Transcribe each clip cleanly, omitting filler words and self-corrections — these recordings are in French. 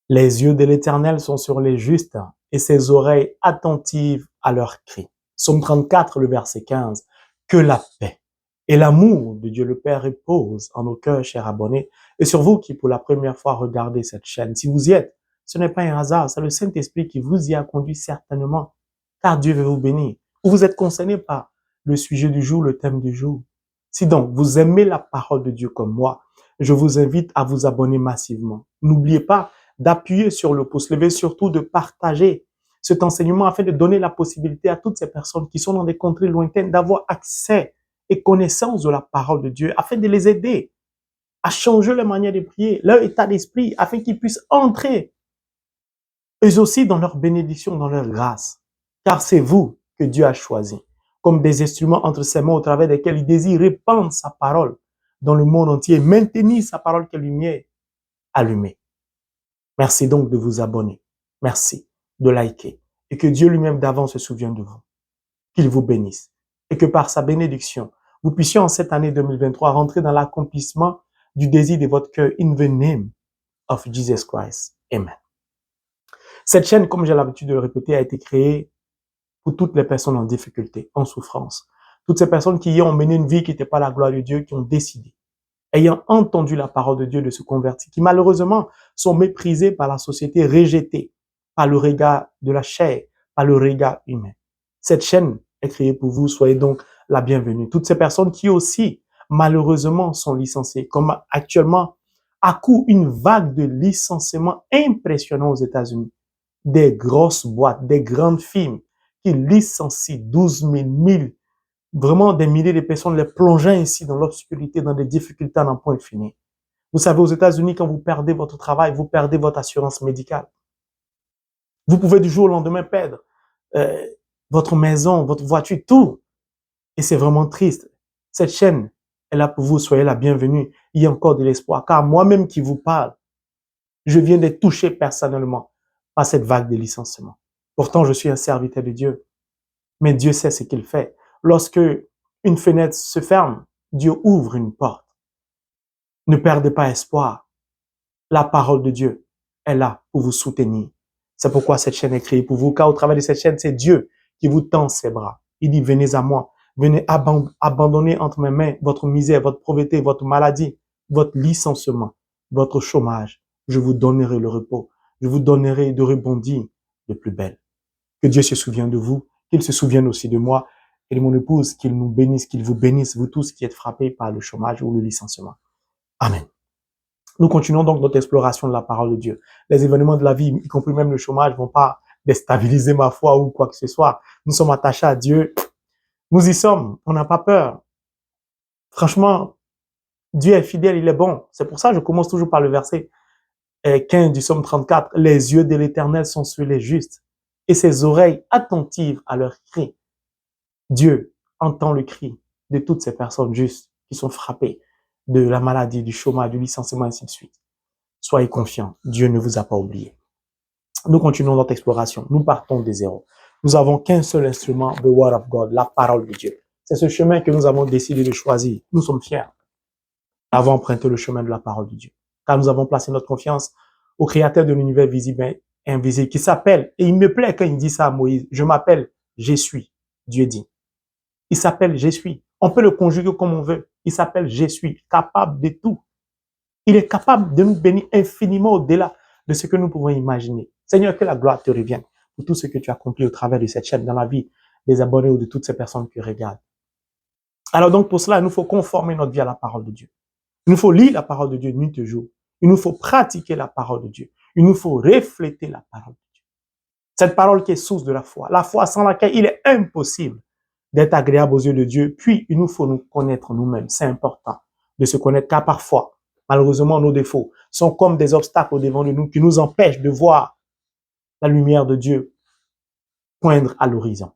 Les yeux de l'Éternel sont sur les justes et ses oreilles attentives à leurs cris. Psaume 34, le verset 15. Que la paix et l'amour de Dieu le Père reposent en nos cœurs, chers abonnés, et sur vous qui pour la première fois regardez cette chaîne. Si vous y êtes, ce n'est pas un hasard, c'est le Saint-Esprit qui vous y a conduit certainement, car Dieu veut vous bénir. Ou vous êtes concerné par le sujet du jour, le thème du jour. Si donc vous aimez la parole de Dieu comme moi, je vous invite à vous abonner massivement. N'oubliez pas d'appuyer sur le pouce levé, surtout de partager cet enseignement afin de donner la possibilité à toutes ces personnes qui sont dans des contrées lointaines d'avoir accès et connaissance de la parole de Dieu afin de les aider à changer leur manière de prier, leur état d'esprit, afin qu'ils puissent entrer eux aussi dans leur bénédiction, dans leur grâce. Car c'est vous que Dieu a choisi comme des instruments entre ses mains au travers desquels il désire répandre sa parole dans le monde entier, maintenir sa parole que lumière allumée. Merci donc de vous abonner. Merci de liker. Et que Dieu lui-même d'avant se souvienne de vous. Qu'il vous bénisse. Et que par sa bénédiction, vous puissiez en cette année 2023 rentrer dans l'accomplissement du désir de votre cœur in the name of Jesus Christ. Amen. Cette chaîne, comme j'ai l'habitude de le répéter, a été créée pour toutes les personnes en difficulté, en souffrance. Toutes ces personnes qui ont mené une vie qui n'était pas la gloire de Dieu, qui ont décidé, ayant entendu la parole de Dieu, de se convertir, qui malheureusement sont méprisés par la société, rejetés par le regard de la chair, par le regard humain. Cette chaîne est créée pour vous, soyez donc la bienvenue. Toutes ces personnes qui aussi, malheureusement, sont licenciées, comme actuellement, accourt une vague de licenciements impressionnants aux États-Unis. Des grosses boîtes, des grandes firmes qui licencient 12 000, 1000, vraiment des milliers de personnes, les plongeant ici dans l'obscurité, dans des difficultés à n'en point finir. Vous savez, aux États-Unis, quand vous perdez votre travail, vous perdez votre assurance médicale. Vous pouvez du jour au lendemain perdre votre maison, votre voiture, tout. Et c'est vraiment triste. Cette chaîne est là pour vous, soyez la bienvenue. Il y a encore de l'espoir. Car moi-même qui vous parle, je viens d'être touché personnellement par cette vague de licenciement. Pourtant, je suis un serviteur de Dieu. Mais Dieu sait ce qu'il fait. Lorsque une fenêtre se ferme, Dieu ouvre une porte. Ne perdez pas espoir. La parole de Dieu est là pour vous soutenir. C'est pourquoi cette chaîne est créée pour vous, car au travers de cette chaîne, c'est Dieu qui vous tend ses bras. Il dit, venez à moi, venez abandonner entre mes mains votre misère, votre pauvreté, votre maladie, votre licenciement, votre chômage. Je vous donnerai le repos. Je vous donnerai de rebondir de plus belle. Que Dieu se souvienne de vous, qu'il se souvienne aussi de moi et de mon épouse, qu'il nous bénisse, qu'il vous bénisse, vous tous qui êtes frappés par le chômage ou le licenciement. Amen. Nous continuons donc notre exploration de la parole de Dieu. Les événements de la vie, y compris même le chômage, vont pas déstabiliser ma foi ou quoi que ce soit. Nous sommes attachés à Dieu. Nous y sommes. On n'a pas peur. Franchement, Dieu est fidèle, il est bon. C'est pour ça que je commence toujours par le verset 15 du psaume 34. Les yeux de l'Éternel sont sur les justes et ses oreilles attentives à leurs cris. Dieu entend le cri de toutes ces personnes justes qui sont frappées de la maladie, du chômage, du licenciement, ainsi de suite. Soyez confiants, Dieu ne vous a pas oublié. Nous continuons notre exploration. Nous partons des zéros. Nous avons qu'un seul instrument, the word of God, la parole de Dieu. C'est ce chemin que nous avons décidé de choisir. Nous sommes fiers d'avoir emprunté le chemin de la parole de Dieu. Car nous avons placé notre confiance au Créateur de l'univers visible et invisible qui s'appelle, et il me plaît quand il dit ça à Moïse, je m'appelle, je suis, Dieu dit. Il s'appelle je suis. On peut le conjuguer comme on veut. Il s'appelle je suis, capable de tout. Il est capable de nous bénir infiniment au-delà de ce que nous pouvons imaginer. Seigneur, que la gloire te revienne pour tout ce que tu as accompli au travers de cette chaîne dans la vie des abonnés ou de toutes ces personnes qui regardent. Alors donc pour cela, il nous faut conformer notre vie à la parole de Dieu. Il nous faut lire la parole de Dieu nuit et jour. Il nous faut pratiquer la parole de Dieu. Il nous faut refléter la parole de Dieu. Cette parole qui est source de la foi sans laquelle il est impossible d'être agréable aux yeux de Dieu. Puis il nous faut nous connaître nous-mêmes. C'est important de se connaître car parfois, malheureusement, nos défauts sont comme des obstacles au devant de nous qui nous empêchent de voir la lumière de Dieu poindre à l'horizon.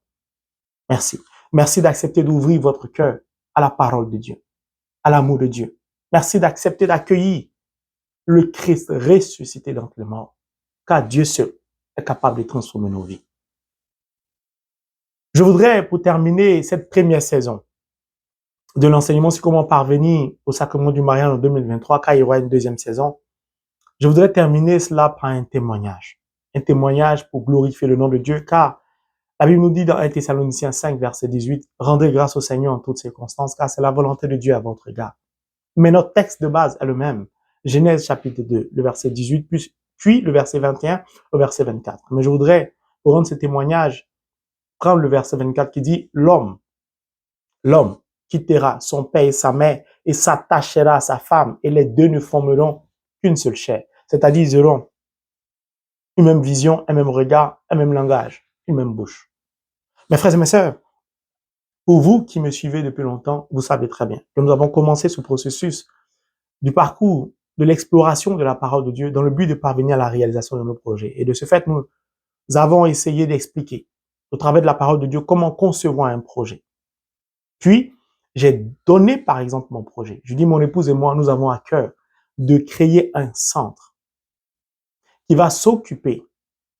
Merci. Merci d'accepter d'ouvrir votre cœur à la parole de Dieu, à l'amour de Dieu. Merci d'accepter d'accueillir le Christ ressuscité d'entre les morts, car Dieu seul est capable de transformer nos vies. Je voudrais, pour terminer cette première saison de l'enseignement sur comment parvenir au sacrement du mariage en 2023, car il y aura une deuxième saison, Je voudrais terminer cela par un témoignage. Un témoignage pour glorifier le nom de Dieu, car la Bible nous dit dans 1 Thessaloniciens 5, verset 18, « Rendez grâce au Seigneur en toutes circonstances, car c'est la volonté de Dieu à votre égard. » Mais notre texte de base est le même. Genèse chapitre 2, le verset 18, puis le verset 21 au verset 24. Mais je voudrais, pour rendre ce témoignage, prendre le verset 24 qui dit « L'homme quittera son père et sa mère et s'attachera à sa femme, et les deux ne formeront qu'une seule chair. » C'est-à-dire, ils auront une même vision, un même regard, un même langage, une même bouche. Mes frères et mes sœurs, pour vous qui me suivez depuis longtemps, vous savez très bien que nous avons commencé ce processus du parcours de l'exploration de la parole de Dieu dans le but de parvenir à la réalisation de nos projets. Et de ce fait, nous avons essayé d'expliquer au travers de la parole de Dieu comment concevoir un projet. Puis, j'ai donné par exemple mon projet. Je dis, mon épouse et moi, nous avons à cœur de créer un centre qui va s'occuper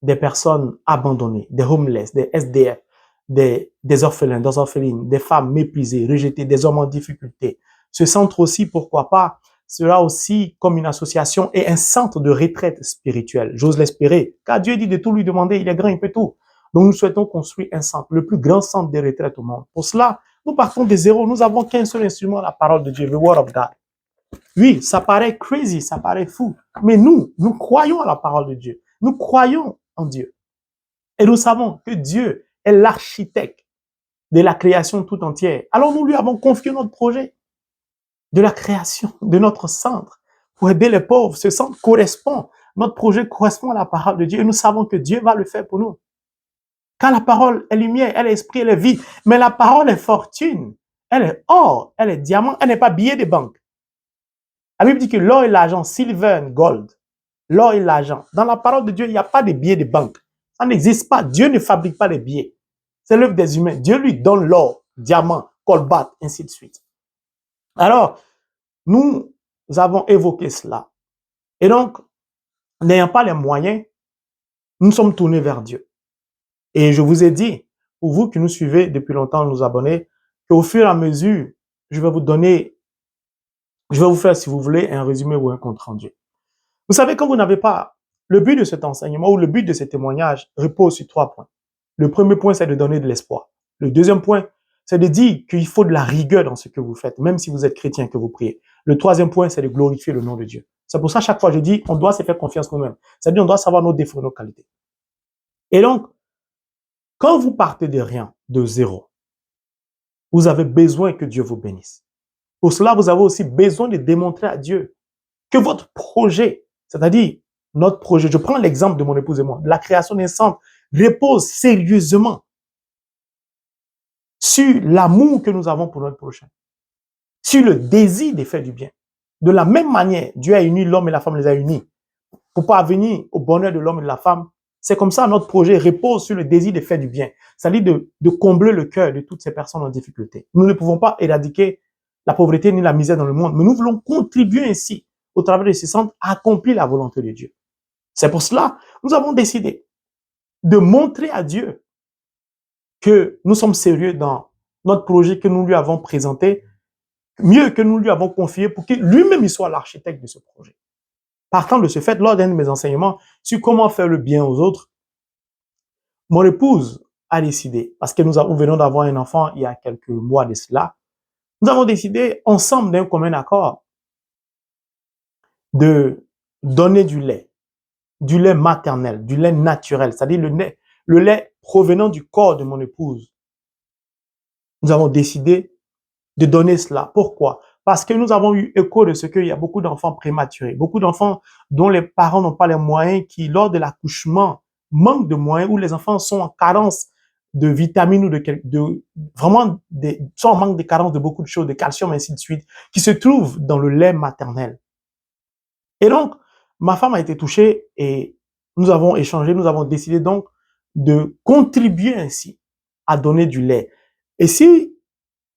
des personnes abandonnées, des homeless, des SDF, des orphelins, des orphelines, des femmes méprisées, rejetées, des hommes en difficulté. Ce centre aussi, pourquoi pas, sera aussi comme une association et un centre de retraite spirituelle. J'ose l'espérer, car Dieu dit de tout lui demander, il est grand, il peut tout. Donc nous souhaitons construire un centre, le plus grand centre de retraite au monde. Pour cela, nous partons de zéro, nous avons qu'un seul instrument, la parole de Dieu, le Word of God. Oui, ça paraît crazy, ça paraît fou, mais nous croyons à la parole de Dieu. Nous croyons en Dieu. Et nous savons que Dieu est l'architecte de la création tout entière. Alors nous lui avons confié notre projet de la création de notre centre pour aider les pauvres. Ce centre correspond, notre projet correspond à la parole de Dieu et nous savons que Dieu va le faire pour nous. Car la parole est lumière, elle est esprit, elle est vie. Mais la parole est fortune, elle est or, elle est diamant, elle n'est pas billet de banque. La Bible dit que l'or et l'argent, silver and gold, l'or et l'argent. Dans la parole de Dieu, il n'y a pas de billets de banque. Ça n'existe pas. Dieu ne fabrique pas les billets. C'est l'œuvre des humains. Dieu lui donne l'or, diamant, colbate, ainsi de suite. Alors, nous avons évoqué cela. Et donc, n'ayant pas les moyens, nous sommes tournés vers Dieu. Et je vous ai dit, pour vous qui nous suivez depuis longtemps, nous abonnez, qu'au fur et à mesure, je vais vous faire, si vous voulez, un résumé ou un compte rendu. Vous savez, quand vous n'avez pas le but de cet enseignement ou le but de ce témoignage repose sur 3 points. Le premier point, c'est de donner de l'espoir. Le deuxième point, c'est de dire qu'il faut de la rigueur dans ce que vous faites, même si vous êtes chrétien, que vous priez. Le troisième point, c'est de glorifier le nom de Dieu. C'est pour ça, chaque fois, je dis, on doit se faire confiance nous-mêmes. C'est-à-dire, on doit savoir nos défauts, nos qualités. Et donc, quand vous partez de rien, de zéro, vous avez besoin que Dieu vous bénisse. Pour cela, vous avez aussi besoin de démontrer à Dieu que votre projet, c'est-à-dire notre projet, je prends l'exemple de mon épouse et moi, la création d'un centre repose sérieusement sur l'amour que nous avons pour notre prochain, sur le désir de faire du bien. De la même manière, Dieu a uni l'homme et la femme, les a unis pour parvenir au bonheur de l'homme et de la femme. C'est comme ça, notre projet repose sur le désir de faire du bien, c'est-à-dire de combler le cœur de toutes ces personnes en difficulté. Nous ne pouvons pas éradiquer la pauvreté ni la misère dans le monde, mais nous voulons contribuer ainsi, au travers de ce centre, à accomplir la volonté de Dieu. C'est pour cela, nous avons décidé de montrer à Dieu que nous sommes sérieux dans notre projet que nous lui avons présenté, mieux que nous lui avons confié pour que lui-même il soit l'architecte de ce projet. Partant de ce fait, lors d'un de mes enseignements sur comment faire le bien aux autres, mon épouse a décidé, parce que nous venons d'avoir un enfant il y a quelques mois de cela, nous avons décidé ensemble d'un commun accord de donner du lait maternel, du lait naturel, c'est-à-dire le lait provenant du corps de mon épouse. Nous avons décidé de donner cela. Pourquoi? Parce que nous avons eu écho de ce qu'il y a beaucoup d'enfants prématurés, beaucoup d'enfants dont les parents n'ont pas les moyens, qui, lors de l'accouchement, manquent de moyens, où les enfants sont en carence de vitamines ou sont en manque de carence de beaucoup de choses, de calcium, ainsi de suite, qui se trouvent dans le lait maternel. Et donc, ma femme a été touchée et nous avons échangé, nous avons décidé donc de contribuer ainsi à donner du lait. Et si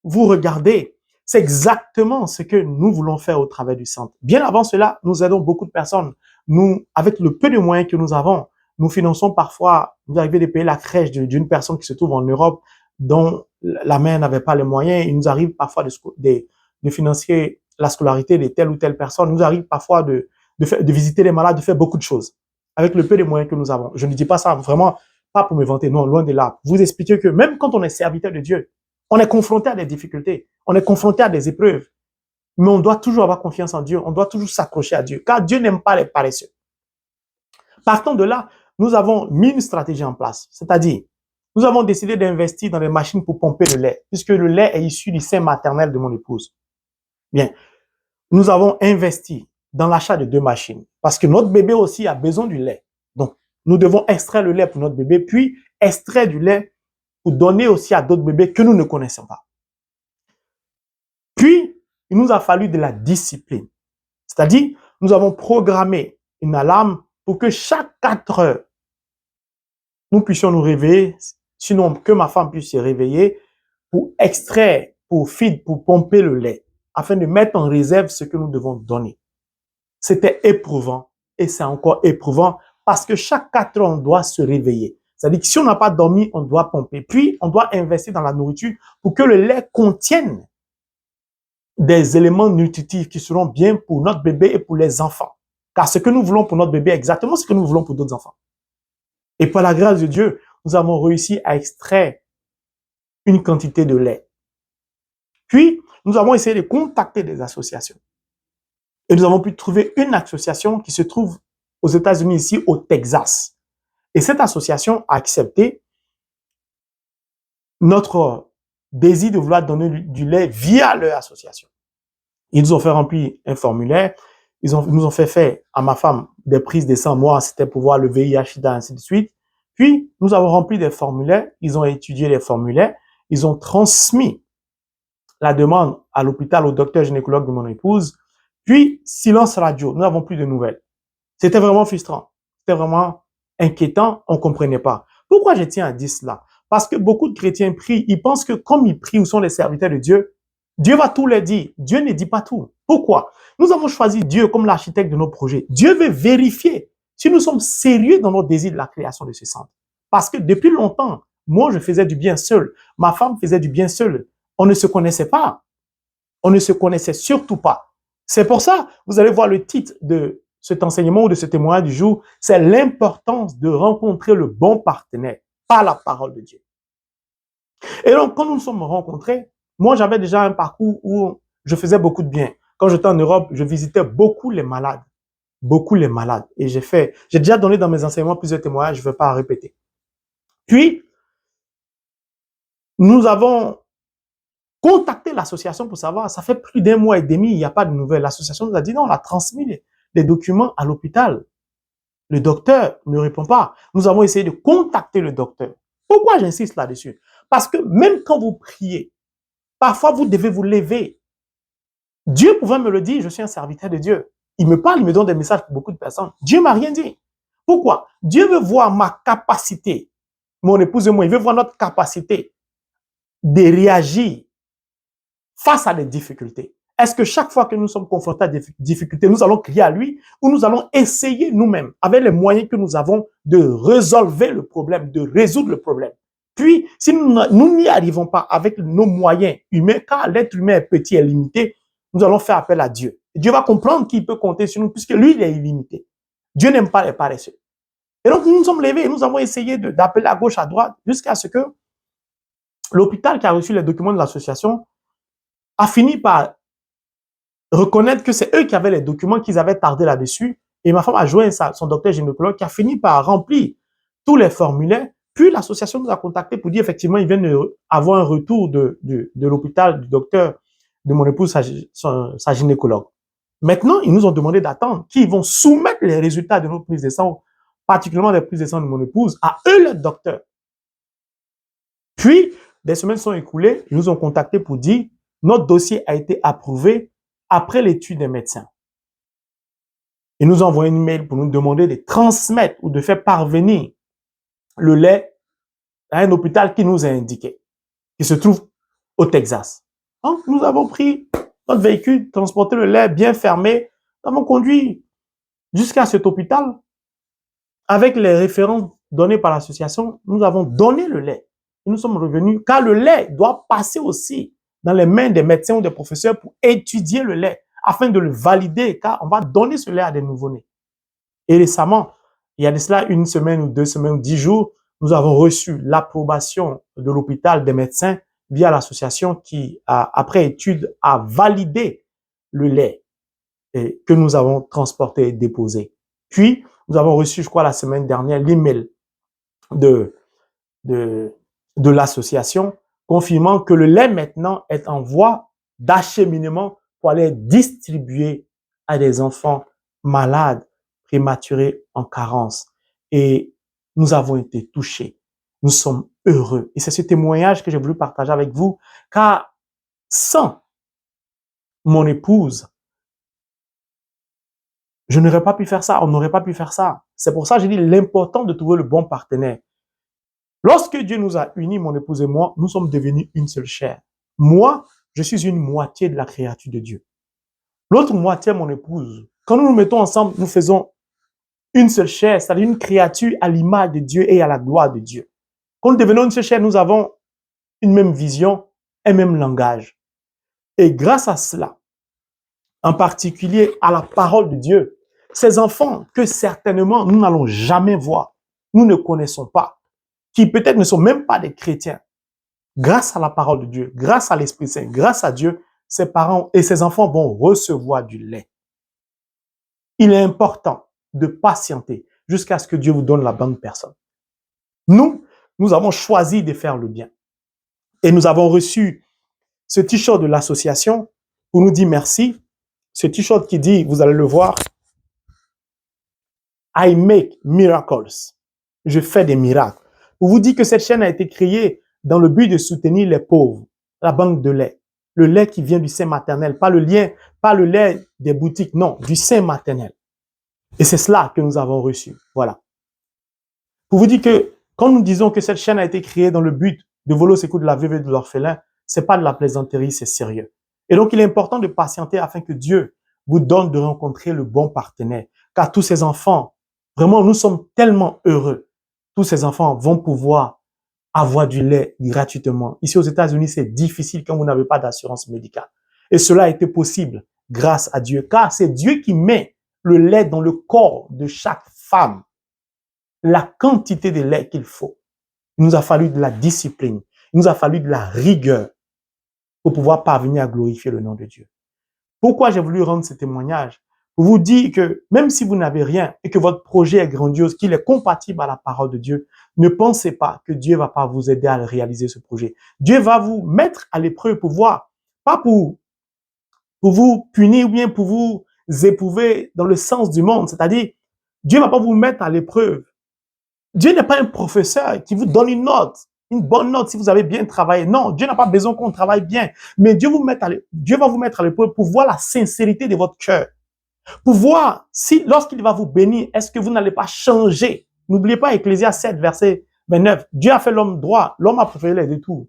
vous regardez, c'est exactement ce que nous voulons faire au travers du centre. Bien avant cela, nous aidons beaucoup de personnes. Nous, avec le peu de moyens que nous avons, nous finançons parfois, nous arrivons de payer la crèche d'une personne qui se trouve en Europe, dont la mère n'avait pas les moyens. Il nous arrive parfois de financer la scolarité de telle ou telle personne. Il nous arrive parfois de de visiter les malades, de faire beaucoup de choses avec le peu de moyens que nous avons. Je ne dis pas ça vraiment pas pour me vanter, non, loin de là. Vous expliquer que même quand on est serviteur de Dieu, on est confronté à des difficultés, on est confronté à des épreuves, mais on doit toujours avoir confiance en Dieu, on doit toujours s'accrocher à Dieu, car Dieu n'aime pas les paresseux. Partant de là, nous avons mis une stratégie en place, c'est-à-dire, nous avons décidé d'investir dans des machines pour pomper le lait, puisque le lait est issu du sein maternel de mon épouse. Bien, nous avons investi dans l'achat de 2 machines, parce que notre bébé aussi a besoin du lait. Donc, nous devons extraire le lait pour notre bébé, puis extraire du lait pour donner aussi à d'autres bébés que nous ne connaissons pas. Puis, il nous a fallu de la discipline. C'est-à-dire, nous avons programmé une alarme pour que chaque 4 heures, nous puissions nous réveiller, sinon que ma femme puisse se réveiller pour extraire, pour feed, pour pomper le lait, afin de mettre en réserve ce que nous devons donner. C'était éprouvant et c'est encore éprouvant parce que chaque 4 heures, on doit se réveiller. C'est-à-dire que si on n'a pas dormi, on doit pomper. Puis, on doit investir dans la nourriture pour que le lait contienne des éléments nutritifs qui seront bien pour notre bébé et pour les enfants. Car ce que nous voulons pour notre bébé est exactement ce que nous voulons pour d'autres enfants. Et par la grâce de Dieu, nous avons réussi à extraire une quantité de lait. Puis, nous avons essayé de contacter des associations. Et nous avons pu trouver une association qui se trouve aux États-Unis, ici au Texas. Et cette association a accepté notre désir de vouloir donner du lait via leur association. Ils nous ont fait remplir un formulaire. Ils nous ont fait faire à ma femme des prises de sang. Moi, c'était pour voir le VIH, SIDA, ainsi de suite. Puis, nous avons rempli des formulaires. Ils ont étudié les formulaires. Ils ont transmis la demande à l'hôpital, au docteur gynécologue de mon épouse. Puis, silence radio. Nous n'avons plus de nouvelles. C'était vraiment frustrant. C'était vraiment inquiétant. On ne comprenait pas. Pourquoi je tiens à dire cela? Parce que beaucoup de chrétiens prient. Ils pensent que comme ils prient ou sont les serviteurs de Dieu, Dieu va tout leur dire. Dieu ne dit pas tout. Pourquoi? Nous avons choisi Dieu comme l'architecte de nos projets. Dieu veut vérifier si nous sommes sérieux dans notre désir de la création de ce centre. Parce que depuis longtemps, moi, je faisais du bien seul. Ma femme faisait du bien seule. On ne se connaissait pas. On ne se connaissait surtout pas. C'est pour ça, vous allez voir le titre de cet enseignement ou de ce témoignage du jour, c'est l'importance de rencontrer le bon partenaire par la parole de Dieu. Et donc, quand nous nous sommes rencontrés, moi, j'avais déjà un parcours où je faisais beaucoup de bien. Quand j'étais en Europe, je visitais beaucoup les malades. Beaucoup les malades. Et j'ai déjà donné dans mes enseignements plusieurs témoignages, je ne vais pas répéter. Puis, nous avons contacté l'association pour savoir, ça fait plus d'1 mois et demi, il n'y a pas de nouvelles. L'association nous a dit non, on a transmis les documents à l'hôpital. Le docteur ne répond pas. Nous avons essayé de contacter le docteur. Pourquoi j'insiste là-dessus? Parce que même quand vous priez, parfois vous devez vous lever. Dieu pouvait me le dire, je suis un serviteur de Dieu. Il me parle, il me donne des messages pour beaucoup de personnes. Dieu m'a rien dit. Pourquoi? Dieu veut voir ma capacité, mon épouse et moi, il veut voir notre capacité de réagir face à des difficultés. Est-ce que chaque fois que nous sommes confrontés à des difficultés, nous allons crier à lui ou nous allons essayer nous-mêmes, avec les moyens que nous avons, de résolver le problème, de résoudre le problème? Puis, si nous n'y arrivons pas avec nos moyens humains, car l'être humain est petit et limité, nous allons faire appel à Dieu. Dieu va comprendre qu'il peut compter sur nous puisque lui, il est illimité. Dieu n'aime pas les paresseux. Et donc, nous nous sommes levés et nous avons essayé d'appeler à gauche, à droite, jusqu'à ce que l'hôpital qui a reçu les documents de l'association a fini par reconnaître que c'est eux qui avaient les documents, qu'ils avaient tardé là-dessus. Et ma femme a joint son docteur gynécologue qui a fini par remplir tous les formulaires. Puis l'association nous a contactés pour dire effectivement, ils viennent avoir un retour de l'hôpital, du docteur de mon épouse, sa gynécologue. Maintenant, ils nous ont demandé d'attendre qu'ils vont soumettre les résultats de nos prises de sang, particulièrement les prises de sang de mon épouse, à eux, le docteur. Puis, des semaines sont écoulées, ils nous ont contactés pour dire notre dossier a été approuvé après l'étude des médecins. Ils nous ont envoyé une mail pour nous demander de transmettre ou de faire parvenir le lait à un hôpital qui nous a indiqué, qui se trouve au Texas. Donc, nous avons pris notre véhicule, transporté le lait bien fermé, nous avons conduit jusqu'à cet hôpital. Avec les références données par l'association, nous avons donné le lait. Et nous sommes revenus, car le lait doit passer aussi dans les mains des médecins ou des professeurs pour étudier le lait, afin de le valider, car on va donner ce lait à des nouveau-nés. Et récemment, il y a de cela 1 semaine ou 2 semaines ou 10 jours, nous avons reçu l'approbation de l'hôpital des médecins via l'association qui, après étude, a validé le lait que nous avons transporté et déposé. Puis, nous avons reçu, je crois, la semaine dernière, l'email de l'association confirmant que le lait maintenant est en voie d'acheminement pour aller être distribué à des enfants malades, prématurés, en carence. Et nous avons été touchés. Nous sommes heureux. Et c'est ce témoignage que j'ai voulu partager avec vous, car sans mon épouse, je n'aurais pas pu faire ça, on n'aurait pas pu faire ça. C'est pour ça que j'ai dit l'important de trouver le bon partenaire. Lorsque Dieu nous a unis, mon épouse et moi, nous sommes devenus une seule chair. Moi, je suis une moitié de la créature de Dieu. L'autre moitié, mon épouse, quand nous nous mettons ensemble, nous faisons une seule chair, c'est-à-dire une créature à l'image de Dieu et à la gloire de Dieu. Quand nous devenons une seule chair, nous avons une même vision, un même langage. Et grâce à cela, en particulier à la parole de Dieu, ces enfants que certainement nous n'allons jamais voir, nous ne connaissons pas, qui peut-être ne sont même pas des chrétiens, grâce à la parole de Dieu, grâce à l'Esprit Saint, grâce à Dieu, ses parents et ses enfants vont recevoir du lait. Il est important de patienter jusqu'à ce que Dieu vous donne la bonne personne. Nous avons choisi de faire le bien. Et nous avons reçu ce t-shirt de l'association pour nous dire merci. Ce t-shirt qui dit, vous allez le voir, I make miracles. Je fais des miracles. Pour vous dire que cette chaîne a été créée dans le but de soutenir les pauvres, la banque de lait. Le lait qui vient du sein maternel, pas le lait des boutiques, non, du sein maternel. Et c'est cela que nous avons reçu. Voilà. Pour vous dire que quand nous disons que cette chaîne a été créée dans le but de voler au secours de la veuve et de l'orphelin, c'est pas de la plaisanterie, c'est sérieux. Et donc, il est important de patienter afin que Dieu vous donne de rencontrer le bon partenaire. Car tous ces enfants, vraiment, nous sommes tellement heureux. Tous ces enfants vont pouvoir avoir du lait gratuitement. Ici aux États-Unis, c'est difficile quand vous n'avez pas d'assurance médicale. Et cela a été possible grâce à Dieu, car c'est Dieu qui met le lait dans le corps de chaque femme. La quantité de lait qu'il faut. Il nous a fallu de la discipline. Il nous a fallu de la rigueur pour pouvoir parvenir à glorifier le nom de Dieu. Pourquoi j'ai voulu rendre ce témoignage? Pour vous dire que même si vous n'avez rien et que votre projet est grandiose, qu'il est compatible à la parole de Dieu, ne pensez pas que Dieu va pas vous aider à réaliser ce projet. Dieu va vous mettre à l'épreuve pour voir, pas pour vous punir ou bien pour vous éprouver dans le sens du monde. C'est-à-dire, Dieu va pas vous mettre à l'épreuve. Dieu n'est pas un professeur qui vous donne une note, une bonne note si vous avez bien travaillé. Non, Dieu n'a pas besoin qu'on travaille bien. Mais Dieu va vous mettre à l'épreuve pour voir la sincérité de votre cœur. Pour voir si, lorsqu'il va vous bénir, est-ce que vous n'allez pas changer. N'oubliez pas Ecclésiaste 7, verset 29. Dieu a fait l'homme droit. L'homme a préféré les détours.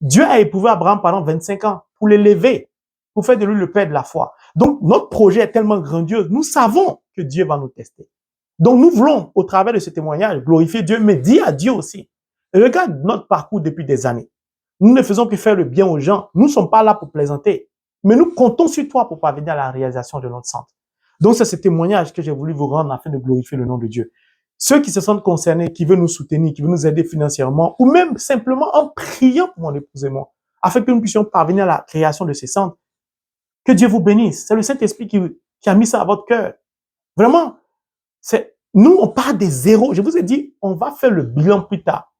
Dieu a éprouvé Abraham pendant 25 ans pour l'élever, pour faire de lui le père de la foi. Donc, notre projet est tellement grandiose. Nous savons que Dieu va nous tester. Donc, nous voulons, au travers de ce témoignage, glorifier Dieu, mais dire à Dieu aussi. Et regarde notre parcours depuis des années. Nous ne faisons que faire le bien aux gens. Nous ne sommes pas là pour plaisanter. Mais nous comptons sur toi pour parvenir à la réalisation de notre centre. Donc, c'est ce témoignage que j'ai voulu vous rendre afin de glorifier le nom de Dieu. Ceux qui se sentent concernés, qui veulent nous soutenir, qui veulent nous aider financièrement, ou même simplement en priant pour mon épouse et moi, afin que nous puissions parvenir à la création de ces centres, que Dieu vous bénisse. C'est le Saint-Esprit qui a mis ça à votre cœur. Vraiment, nous, on part des zéros. Je vous ai dit, on va faire le bilan plus tard.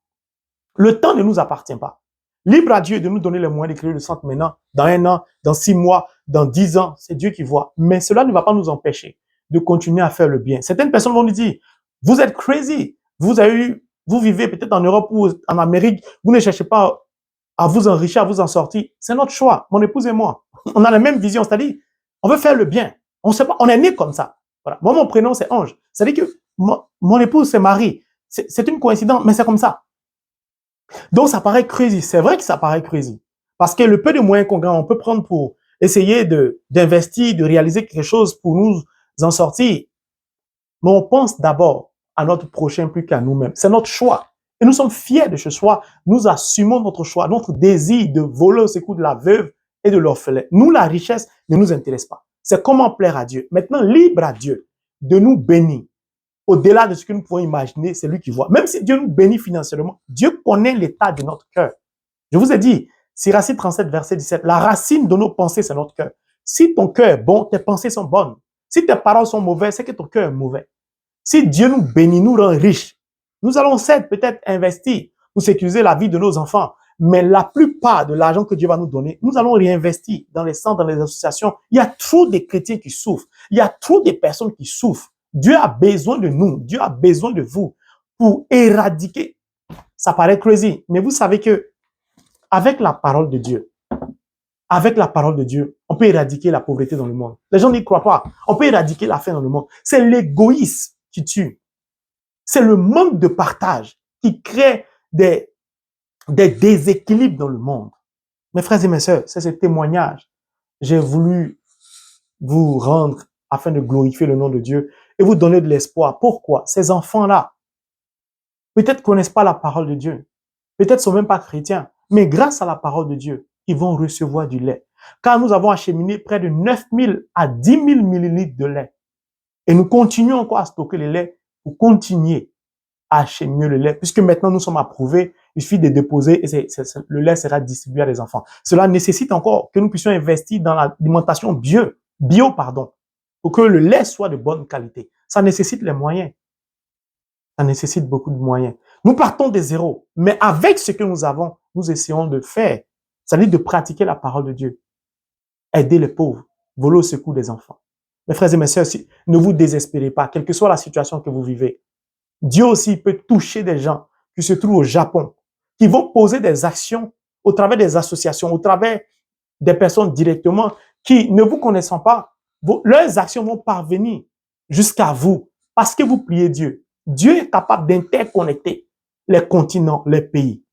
Le temps ne nous appartient pas. Libre à Dieu de nous donner les moyens de créer le centre maintenant, dans 1 an, dans 6 mois, dans 10 ans. C'est Dieu qui voit. Mais cela ne va pas nous empêcher de continuer à faire le bien. Certaines personnes vont nous dire, vous êtes crazy. Vous vivez peut-être en Europe ou en Amérique. Vous ne cherchez pas à vous enrichir, à vous en sortir. C'est notre choix. Mon épouse et moi, on a la même vision. C'est-à-dire, on veut faire le bien. On sait pas, on est né comme ça. Voilà. Moi, mon prénom, c'est Ange. C'est-à-dire que mon épouse, c'est Marie. C'est une coïncidence, mais c'est comme ça. Donc, ça paraît crazy. C'est vrai que ça paraît crazy. Parce que le peu de moyens qu'on gagne, on peut prendre pour essayer d'investir, de réaliser quelque chose pour nous en sortir. Mais on pense d'abord à notre prochain plus qu'à nous-mêmes. C'est notre choix. Et nous sommes fiers de ce choix. Nous assumons notre choix, notre désir de voler au secours de la veuve et de l'orphelin. Nous, la richesse ne nous intéresse pas. C'est comment plaire à Dieu. Maintenant, libre à Dieu de nous bénir. Au-delà de ce que nous pouvons imaginer, c'est lui qui voit. Même si Dieu nous bénit financièrement, Dieu connaît l'état de notre cœur. Je vous ai dit, Siracide 37, verset 17, la racine de nos pensées, c'est notre cœur. Si ton cœur est bon, tes pensées sont bonnes. Si tes paroles sont mauvaises, c'est que ton cœur est mauvais. Si Dieu nous bénit, nous rend riches, nous allons certes peut-être investir pour sécuriser la vie de nos enfants, mais la plupart de l'argent que Dieu va nous donner, nous allons réinvestir dans les centres, dans les associations. Il y a trop de chrétiens qui souffrent. Il y a trop de personnes qui souffrent. Dieu a besoin de nous. Dieu a besoin de vous pour éradiquer. Ça paraît crazy, mais vous savez que avec la parole de Dieu, on peut éradiquer la pauvreté dans le monde. Les gens n'y croient pas. On peut éradiquer la faim dans le monde. C'est l'égoïsme qui tue. C'est le manque de partage qui crée des déséquilibres dans le monde. Mes frères et mes sœurs, c'est ce témoignage. J'ai voulu vous rendre afin de glorifier le nom de Dieu et vous donner de l'espoir. Pourquoi? Ces enfants-là, peut-être connaissent pas la parole de Dieu. Peut-être sont même pas chrétiens. Mais grâce à la parole de Dieu, ils vont recevoir du lait. Car nous avons acheminé près de 9000 à 10 000 millilitres de lait. Et nous continuons encore à stocker le lait pour continuer à acheminer le lait. Puisque maintenant nous sommes approuvés, il suffit de déposer et le lait sera distribué à les enfants. Cela nécessite encore que nous puissions investir dans l'alimentation bio, pour que le lait soit de bonne qualité. Ça nécessite les moyens. Ça nécessite beaucoup de moyens. Nous partons de zéro, mais avec ce que nous avons, nous essayons de faire, c'est-à-dire de pratiquer la parole de Dieu, aider les pauvres, voler au secours des enfants. Mes frères et mes sœurs, ne vous désespérez pas, quelle que soit la situation que vous vivez. Dieu aussi peut toucher des gens qui se trouvent au Japon, qui vont poser des actions au travers des associations, au travers des personnes directement qui, ne vous connaissant pas, leurs actions vont parvenir jusqu'à vous parce que vous priez Dieu. Dieu est capable d'interconnecter les continents, les pays.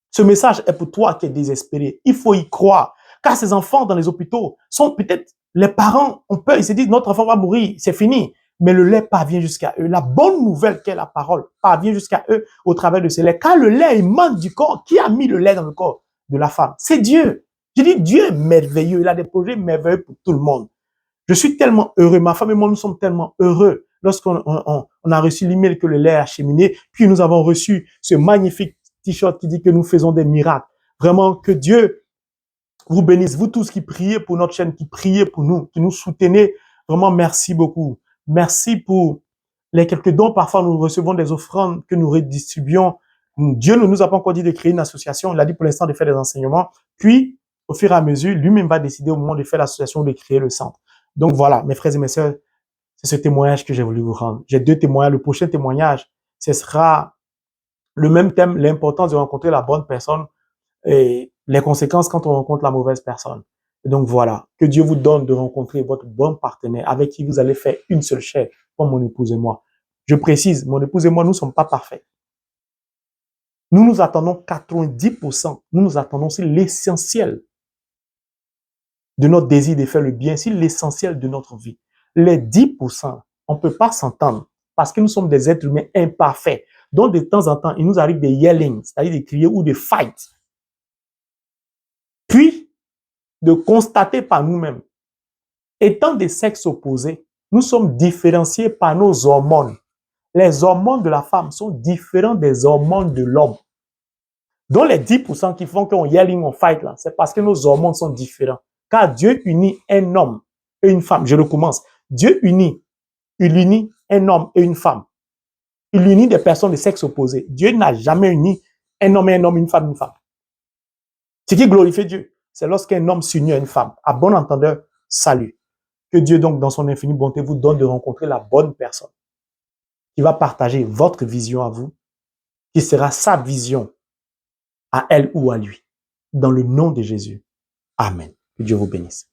Ce message est pour toi qui es désespéré. Il faut y croire. Car ces enfants dans les hôpitaux sont peut-être, les parents ont peur, ils se disent notre enfant va mourir, c'est fini. Mais le lait parvient jusqu'à eux. La bonne nouvelle qu'est la parole parvient jusqu'à eux au travers de ce lait. Car le lait émane du corps. Qui a mis le lait dans le corps de la femme? C'est Dieu. Je dis Dieu est merveilleux. Il a des projets merveilleux pour tout le monde. Je suis tellement heureux. Ma femme et moi, nous sommes tellement heureux lorsqu'on a reçu l'email que le lait a acheminé. Puis nous avons reçu ce magnifique t-shirt qui dit que nous faisons des miracles. Vraiment, que Dieu vous bénisse. Vous tous qui priez pour notre chaîne, qui priez pour nous, qui nous soutenez. Vraiment, merci beaucoup. Merci pour les quelques dons. Parfois, nous recevons des offrandes que nous redistribuons. Dieu ne nous a pas encore dit de créer une association. Il a dit pour l'instant de faire des enseignements. Puis, au fur et à mesure, lui-même va décider au moment de faire l'association de créer le centre. Donc voilà, mes frères et mes sœurs, c'est ce témoignage que j'ai voulu vous rendre. J'ai 2 témoignages. Le prochain témoignage, ce sera le même thème, l'importance de rencontrer la bonne personne et les conséquences quand on rencontre la mauvaise personne. Et donc voilà, que Dieu vous donne de rencontrer votre bon partenaire avec qui vous allez faire une seule chair, comme mon épouse et moi. Je précise, mon épouse et moi, nous ne sommes pas parfaits. Nous nous attendons 90%, nous nous attendons, c'est l'essentiel de notre désir de faire le bien, c'est l'essentiel de notre vie. Les 10%, on ne peut pas s'entendre parce que nous sommes des êtres humains imparfaits. Donc, de temps en temps, il nous arrive des yelling, c'est-à-dire de crier ou de fight. Puis, de constater par nous-mêmes. Étant des sexes opposés, nous sommes différenciés par nos hormones. Les hormones de la femme sont différentes des hormones de l'homme. Donc, les 10% qui font qu'on yelling, on fight là, c'est parce que nos hormones sont différents. Car Dieu unit un homme et une femme. Je recommence. Dieu unit un homme et une femme. Il unit des personnes de sexe opposé. Dieu n'a jamais uni un homme et un homme, une femme, une femme. Ce qui glorifie Dieu, c'est lorsqu'un homme s'unit à une femme. À bon entendeur, salut. Que Dieu donc, dans son infinie bonté, vous donne de rencontrer la bonne personne qui va partager votre vision à vous, qui sera sa vision à elle ou à lui. Dans le nom de Jésus. Amen. Que Dieu vous bénisse.